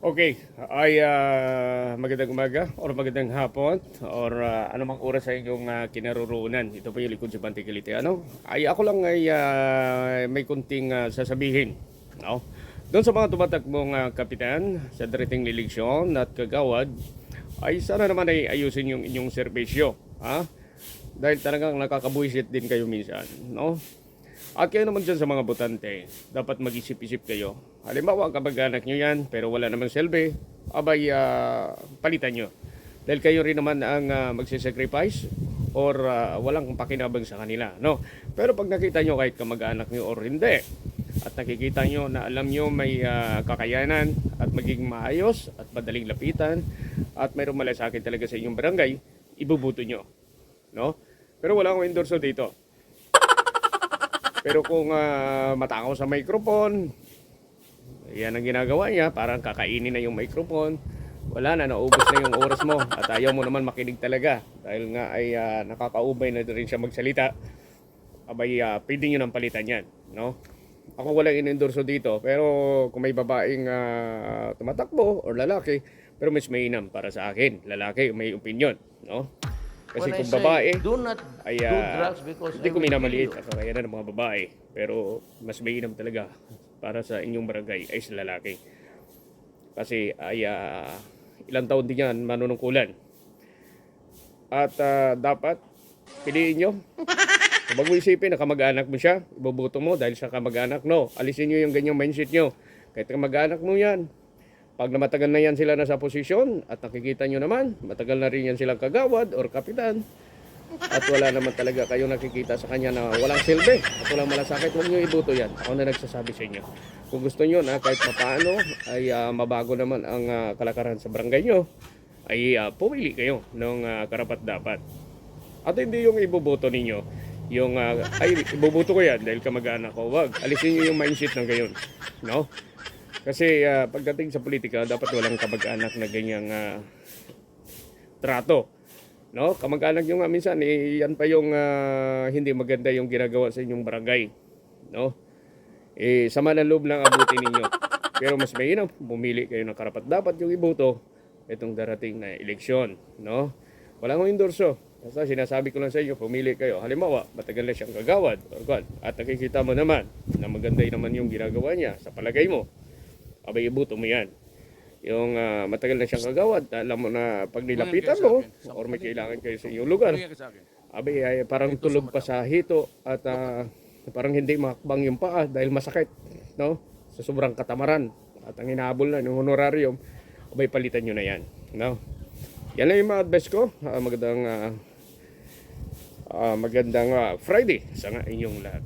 Okay, ay magandang umaga or magandang hapon or anumang oras sa inyong kinaroroonan. Ito po yung likod si Bante Kilite. Ay ako lang ay may kunting sasabihin. No? Doon sa mga tumatakbong kapitan sa darating eleksyon at kagawad, ay sana naman ay ayusin yung inyong serbisyo. Ha? Dahil talagang nakakabuisit din kayo minsan. No? At kayo naman dyan sa mga botante, dapat mag-isip-isip kayo. Halimbawa, kapag anak nyo yan, pero wala namang selbe, abay, palitan nyo. Dahil kayo rin naman ang magsisacrifice or walang pakinabang sa kanila. No? Pero pag nakita nyo kahit kamag-anak nyo or hindi, at nakikita nyo na alam nyo may kakayanan at maging maayos at madaling lapitan at mayroong malasakit talaga sa inyong barangay, ibubuto nyo. No? Pero wala akong endorso dito. Pero kung matakaw sa microphone, yan ang ginagawa niya, parang kakainin na yung microphone, wala na, naubos na yung oras mo at ayaw mo naman makinig talaga dahil nga ay nakakaubay na rin siya magsalita, abay pwede nyo nang palitan yan. No? Ako walang inendorso dito, pero kung may babaeng tumatakbo or lalaki, pero mas mainam para sa akin, lalaki may opinion. No? Kasi When I kung say, babae, do not ay do drugs because hindi I ko will kill minamaliit you. at kakayanan ng mga babae. Pero mas mainam talaga para sa inyong barangay ay sa lalaki. Kasi ay ilang taon din yan manunungkulan. At dapat piliin nyo. Kung bago isipin na kamag-anak mo siya, iboboto mo dahil sa kamag-anak. No, alisin nyo yung ganyang mindset nyo. Kahit kamag-anak mo yan, pag matagal na yan sila nasa posisyon at nakikita nyo naman, matagal na rin yan silang kagawad or kapitan at wala naman talaga kayong nakikita sa kanya na walang silbi at walang malasakit, huwag nyo iboto yan. Ako na nagsasabi sa inyo. Kung gusto nyo na kahit papaano ay mabago naman ang kalakaran sa barangay nyo, ay pumili kayo ng karapat dapat. At hindi yung iboboto ninyo, yung ay iboboto ko yan dahil kamag-anak ko. Wag, alisin nyo yung mindset ng gayon. No? Kasi pagdating sa politika, dapat walang kamag-anak na ganyang trato. No? Kamag-anak nyo nga minsan, yan pa yung hindi maganda yung ginagawa sa inyong barangay. No? Sama ng loob lang abutin ninyo. Pero mas mainam, bumili kayo ng karapat-dapat yung iboto itong darating na eleksyon. No? Walang endorso. Basta sinasabi ko lang sa inyo, pumili kayo. Halimbawa, matagal na siyang kagawad. At nakikita mo naman na maganda naman yung ginagawa niya sa palagay mo. Abay, ibuto mo yan. Yung matagal na siyang kagawad, alam mo na pag nilapitan mo, or may kailangan kayo sa inyong lugar, abay, ay parang tulog pa sa hito at parang hindi makakbang yung paa dahil masakit, no? Sa sobrang katamaran at ang hinahabol na yung honorarium, abay, palitan nyo na yan, no? Yan lang yung mga advice ko. Magandang Friday sa inyong lahat.